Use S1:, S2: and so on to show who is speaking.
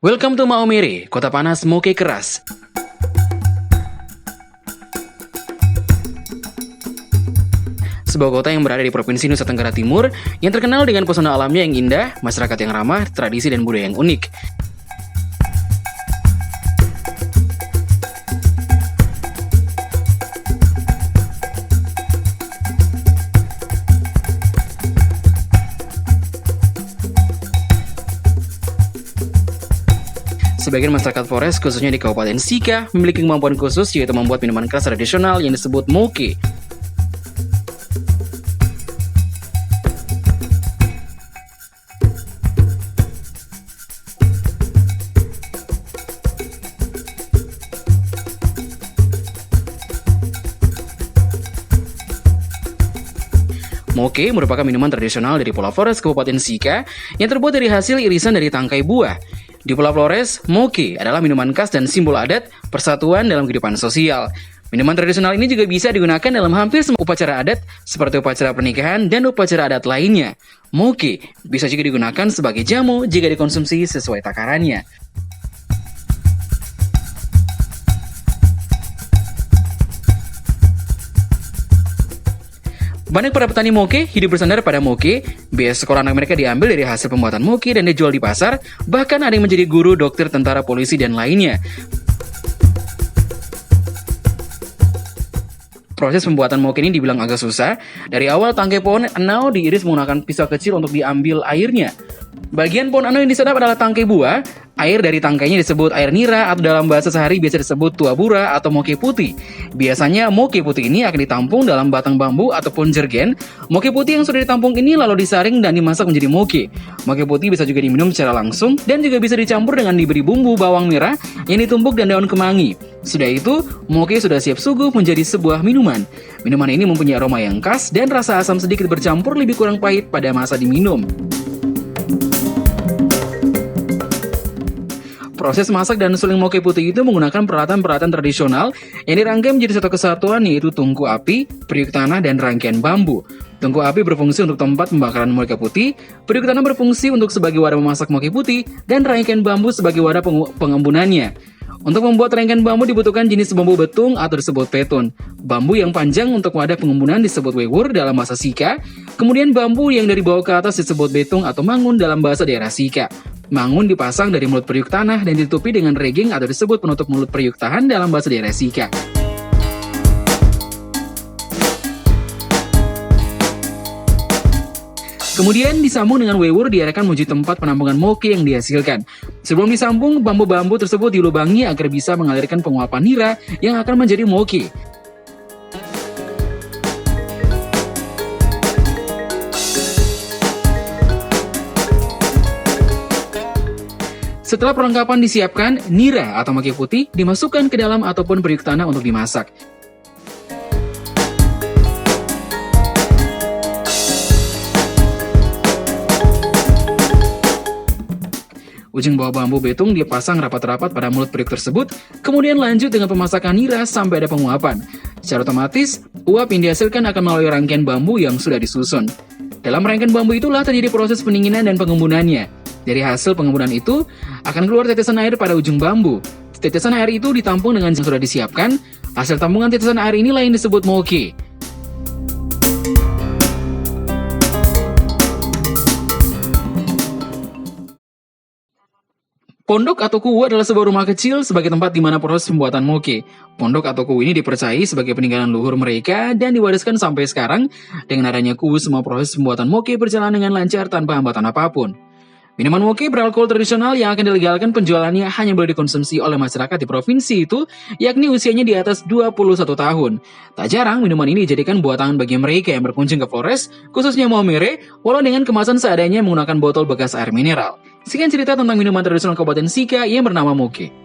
S1: Welcome to Maomere, kota panas moke keras. Sebuah kota yang berada di Provinsi Nusa Tenggara Timur yang terkenal dengan pesona alamnya yang indah, masyarakat yang ramah, tradisi dan budaya yang unik. Sebagian masyarakat Flores, khususnya di Kabupaten Sika, memiliki kemampuan khusus yaitu membuat minuman keras tradisional yang disebut moke. Moke merupakan minuman tradisional dari Pulau Flores, Kabupaten Sika, yang terbuat dari hasil irisan dari tangkai buah. Di Pulau Flores, moke adalah minuman khas dan simbol adat persatuan dalam kehidupan sosial. Minuman tradisional ini juga bisa digunakan dalam hampir semua upacara adat seperti upacara pernikahan dan upacara adat lainnya. Moke bisa juga digunakan sebagai jamu jika dikonsumsi sesuai takarannya. Banyak para petani moke hidup bersandar pada moke. Biaya sekolah anak mereka diambil dari hasil pembuatan moke dan dijual di pasar. Bahkan ada yang menjadi guru, dokter, tentara, polisi, dan lainnya. Proses pembuatan moke ini dibilang agak susah. Dari awal tangkai pohon enau diiris menggunakan pisau kecil untuk diambil airnya. Bagian pohon enau yang disedap adalah tangkai buah. Air dari tangkainya disebut air nira atau dalam bahasa sehari biasa disebut tuabura atau moke putih. Biasanya moke putih ini akan ditampung dalam batang bambu ataupun jergen. Moke putih yang sudah ditampung ini lalu disaring dan dimasak menjadi moke. Moke putih bisa juga diminum secara langsung dan juga bisa dicampur dengan diberi bumbu bawang merah yang ditumbuk dan daun kemangi. Sudah itu, moke sudah siap suguh menjadi sebuah minuman. Minuman ini mempunyai aroma yang khas dan rasa asam sedikit bercampur lebih kurang pahit pada masa diminum. Proses masak dan suling moke putih itu menggunakan peralatan-peralatan tradisional yang dirangkai menjadi satu kesatuan, yaitu tungku api, periuk tanah, dan rangkaian bambu. Tungku api berfungsi untuk tempat pembakaran moke putih, periuk tanah berfungsi untuk sebagai wadah memasak moke putih, dan rangkaian bambu sebagai wadah pengembunannya. Untuk membuat rangkaian bambu dibutuhkan jenis bambu betung atau disebut petun. Bambu yang panjang untuk wadah pengembunan disebut wewur dalam bahasa Sika. Kemudian bambu yang dari bawah ke atas disebut betung atau mangun dalam bahasa daerah Sika. Mangun dipasang dari mulut periuk tanah dan ditutupi dengan reging atau disebut penutup mulut periuk tahan dalam bahasa daerah Sika. Kemudian disambung dengan wewur diarahkan menuju tempat penampungan moke yang dihasilkan. Sebelum disambung, bambu-bambu tersebut dilubangi agar bisa mengalirkan penguapan nira yang akan menjadi moke. Setelah perlengkapan disiapkan, nira atau moke putih dimasukkan ke dalam ataupun periuk tanah untuk dimasak. Ujung bawah bambu betung dipasang rapat-rapat pada mulut periuk tersebut, kemudian lanjut dengan pemasakan nira sampai ada penguapan. Secara otomatis, uap yang dihasilkan akan melalui rangkaian bambu yang sudah disusun. Dalam rangkaian bambu itulah terjadi proses pendinginan dan pengembunannya. Dari hasil pengembunan itu, akan keluar tetesan air pada ujung bambu. Tetesan air itu ditampung dengan yang sudah disiapkan. Hasil tampungan tetesan air inilah yang disebut moke. Pondok atau kuwu adalah sebuah rumah kecil sebagai tempat di mana proses pembuatan moke. Pondok atau kuwu ini dipercayai sebagai peninggalan luhur mereka dan diwariskan sampai sekarang. Dengan adanya kuwu, semua proses pembuatan moke berjalan dengan lancar tanpa hambatan apapun. Minuman moke beralkohol tradisional yang akan dilegalkan penjualannya hanya boleh dikonsumsi oleh masyarakat di provinsi itu, yakni usianya di atas 21 tahun. Tak jarang minuman ini dijadikan buatan bagi mereka yang berkunjung ke Flores, khususnya Maomere, walau dengan kemasan seadanya menggunakan botol bekas air mineral. Sekian cerita tentang minuman tradisional Kabupaten Sika yang bernama moke.